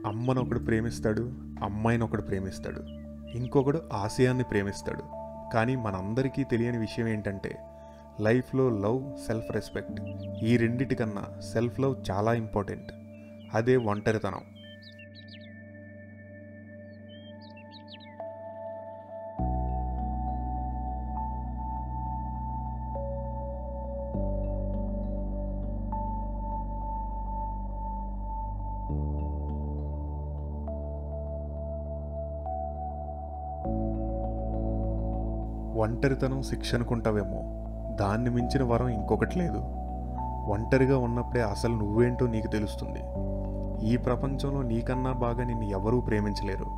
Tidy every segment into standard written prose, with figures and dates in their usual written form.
అమ్మను ఒకడు ప్రేమిస్తాడు, అమ్మాయిని ఒకడు ప్రేమిస్తాడు, ఇంకొకడు ఆశయాన్ని ప్రేమిస్తాడు. కానీ మనందరికీ తెలియని విషయం ఏంటంటే లైఫ్లో లవ్, సెల్ఫ్ రెస్పెక్ట్, ఈ రెండిటికన్నా సెల్ఫ్ లవ్ చాలా ఇంపార్టెంట్. అదే ఒంటరితనం. ఒంటరితనం శిక్ష అనుకుంటావేమో, దాన్ని మించిన వరం ఇంకొకటి లేదు. ఒంటరిగా ఉన్నప్పుడే అసలు నువ్వేంటో నీకు తెలుస్తుంది. ఈ ప్రపంచంలో నీకన్నా బాగా నిన్ను ఎవరూ ప్రేమించలేరు.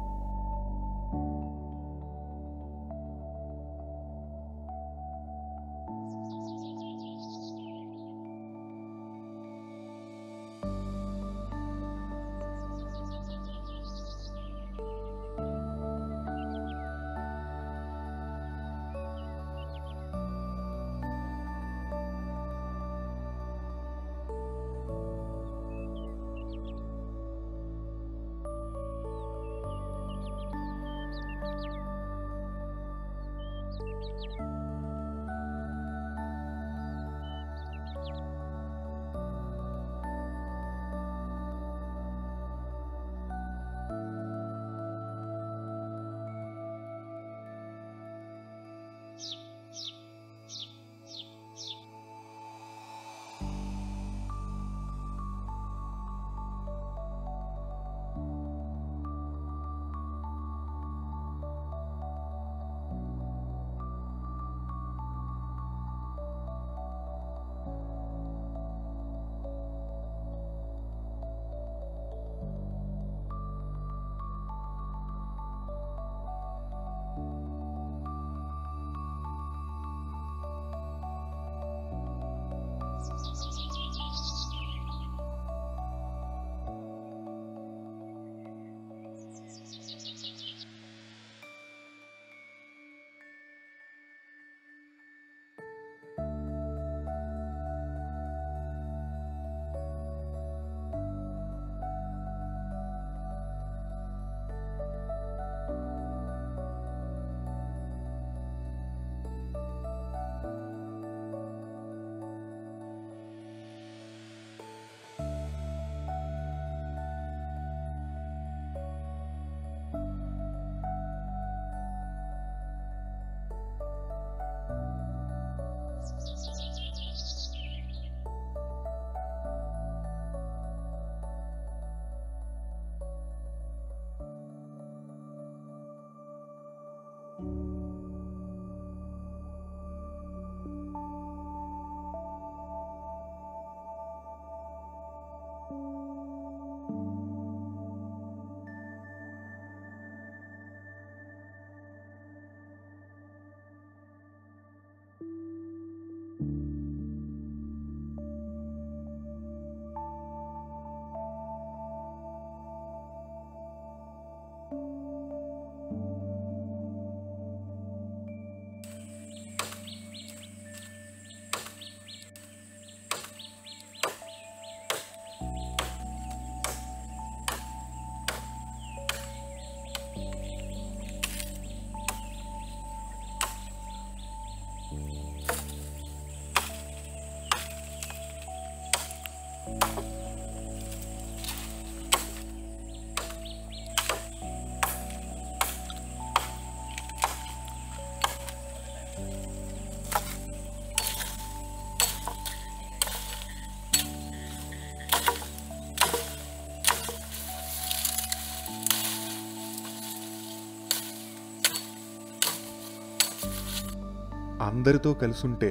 అందరితో కలిసుంటే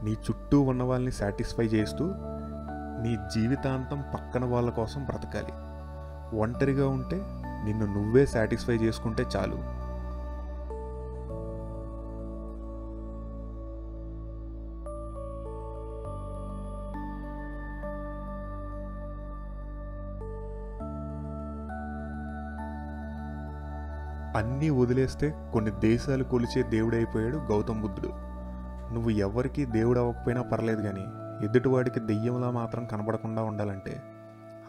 నీ చుట్టూ ఉన్న వాళ్ళని సాటిస్ఫై చేస్తూ నీ జీవితాంతం పక్కన వాళ్ళ కోసం బ్రతకాలి. ఒంటరిగా ఉంటే నిన్ను నువ్వే సాటిస్ఫై చేసుకుంటే చాలు. అన్నీ వదిలేస్తే కొన్ని దేశాలు కొలిచే దేవుడైపోయాడు గౌతమ్ బుద్ధుడు. నువ్వు ఎవరికి దేవుడు అవ్వకపోయినా పర్లేదు, కానీ ఎదుటివాడికి దెయ్యంలా మాత్రం కనబడకుండా ఉండాలంటే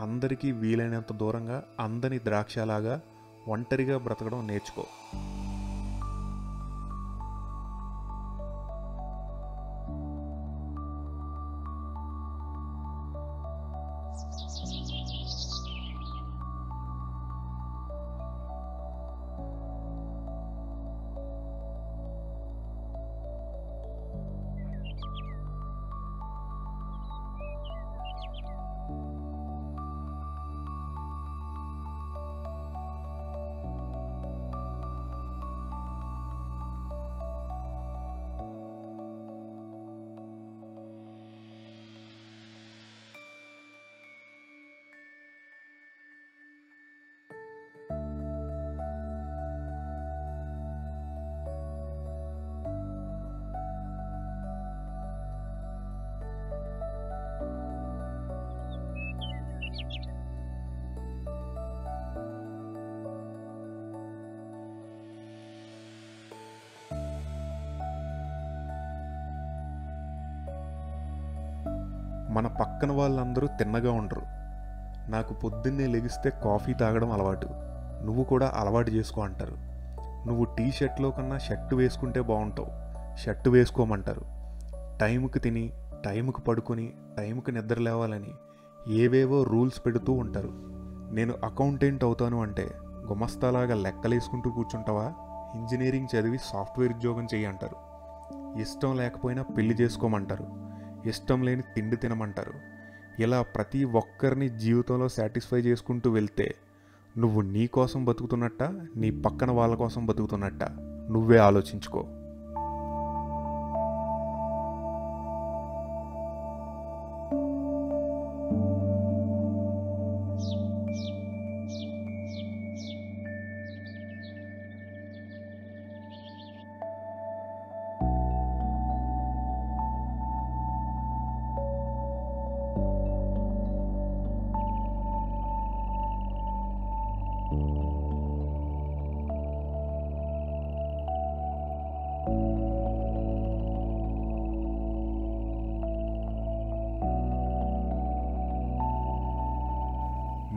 అందరికీ వీలైనంత దూరంగా అందని ద్రాక్షలాగా ఒంటరిగా బ్రతకడం నేర్చుకో. మన పక్కన వాళ్ళందరూ తిన్నగా ఉండరు. నాకు పొద్దున్నే లెగిస్తే కాఫీ తాగడం అలవాటు, నువ్వు కూడా అలవాటు చేసుకో అంటారు. నువ్వు టీ షర్ట్లో కన్నా షర్టు వేసుకుంటే బాగుంటావు, షర్టు వేసుకోమంటారు. టైంకి తిని టైంకి పడుకొని టైంకి నిద్ర లేవాలని ఏవేవో రూల్స్ పెడుతూ ఉంటారు. నేను అకౌంటెంట్ అవుతాను అంటే గుమస్తాలాగా లెక్కలేసుకుంటూ కూర్చుంటావా? ఇంజనీరింగ్ చదివి సాఫ్ట్వేర్ ఉద్యోగం చెయ్యి అంటారు. ఇష్టం లేకపోయినా పెళ్లి చేసుకోమంటారు, ఇష్టం లేని తిండి తినమంటారు. ఇలా ప్రతి ఒక్కరిని జీవితంలో సాటిస్ఫై చేసుకుంటూ వెళ్తే నువ్వు నీ కోసం బతుకుతున్నట్ట, నీ పక్కన వాళ్ళ కోసం బతుకుతున్నట్ట నువ్వే ఆలోచించుకో.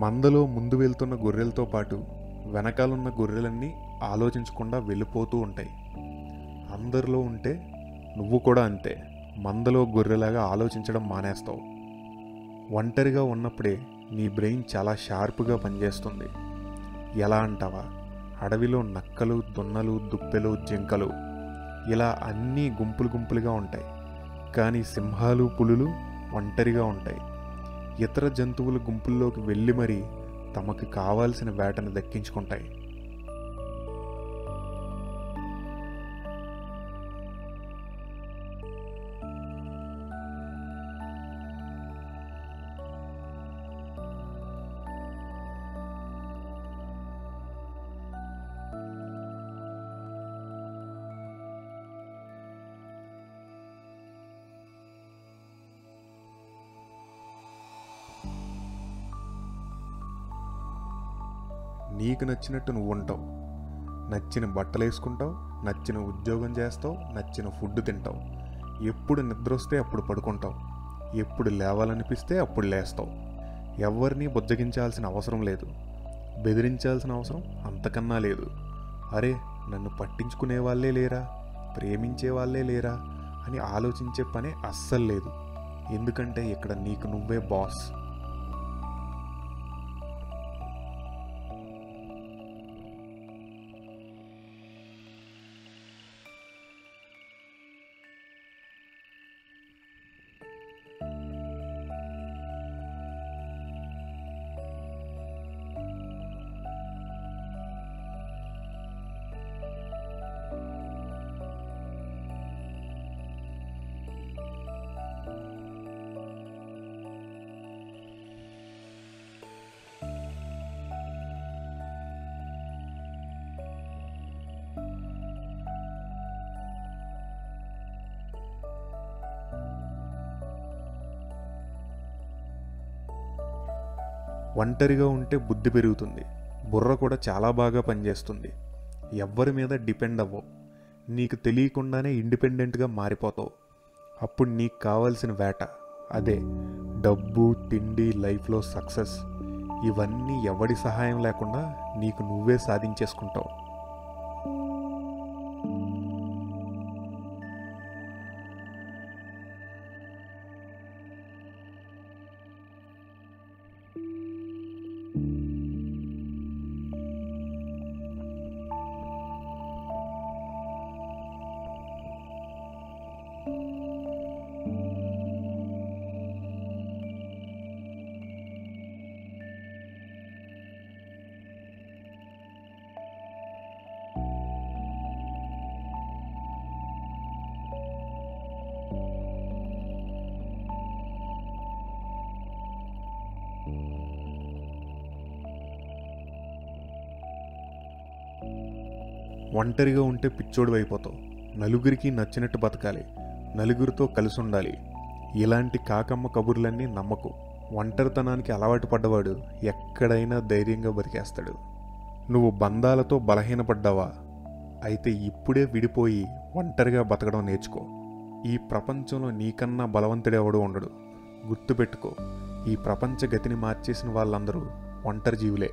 మందలో ముందు వెళ్తున్న గొర్రెలతో పాటు వెనకాలన్న గొర్రెలన్నీ ఆలోచించకుండా వెళ్ళిపోతూ ఉంటాయి. అందరిలో ఉంటే నువ్వు కూడా అంతే, మందలో గొర్రెలాగా ఆలోచించడం మానేస్తావు. ఒంటరిగా ఉన్నప్పుడే నీ బ్రెయిన్ చాలా షార్ప్గా పనిచేస్తుంది. ఎలా అంటావా? అడవిలో నక్కలు, దున్నలు, దుప్పెలు, జింకలు ఇలా అన్నీ గుంపులు గుంపులుగా ఉంటాయి, కానీ సింహాలు, పులులు ఒంటరిగా ఉంటాయి. ఇతర జంతువుల గుంపుల్లోకి వెళ్ళి మరీ తమకు కావాల్సిన వేటను దక్కించుకుంటాయి. నీకు నచ్చినట్టు నువ్వు ఉంటావు, నచ్చిన బట్టలు వేసుకుంటావు, నచ్చిన ఉద్యోగం చేస్తావు, నచ్చిన ఫుడ్ తింటావు. ఎప్పుడు నిద్ర వస్తే అప్పుడు పడుకుంటావు, ఎప్పుడు లేవాలనిపిస్తే అప్పుడు లేస్తావు. ఎవరిని బుజ్జగించాల్సిన అవసరం లేదు, బెదిరించాల్సిన అవసరం అంతకన్నా లేదు. అరే, నన్ను పట్టించుకునే వాళ్ళే లేరా, ప్రేమించే వాళ్ళే లేరా అని ఆలోచించే పనే అస్సలు లేదు. ఎందుకంటే ఇక్కడ నీకు నువ్వే బాస్. ఒంటరిగా ఉంటే బుద్ధి పెరుగుతుంది, బుర్ర కూడా చాలా బాగా పనిచేస్తుంది. ఎవ్వరి మీద డిపెండ్ అవ్వవు. నీకు తెలియకుండానే ఇండిపెండెంట్గా మారిపోతావు. అప్పుడు నీకు కావాల్సిన వేట అదే డబ్బు, తిండి, లైఫ్లో సక్సెస్. ఇవన్నీ ఎవడి సహాయం లేకుండా నీకు నువ్వే సాధించేసుకుంటావు. ఒంటరిగా ఉంటే పిచ్చోడు అయిపోతావు. నలుగురికి నచ్చినట్టు బతకాలి, నలుగురితో కలిసి ఉండాలి. ఇలాంటి కాకమ్మ కబుర్లన్నీ నమ్మకు. ఒంటరితనానికి అలవాటు పడ్డవాడు ఎక్కడైనా ధైర్యంగా బతికేస్తాడు. నువ్వు బంధాలతో బలహీనపడ్డావా? అయితే ఇప్పుడే విడిపోయి ఒంటరిగా బతకడం నేర్చుకో. ఈ ప్రపంచంలో నీకన్నా బలవంతుడెవడూ ఉండడు. గుర్తుపెట్టుకో, ఈ ప్రపంచ గతిని మార్చేసిన వాళ్ళందరూ ఒంటరి జీవులే.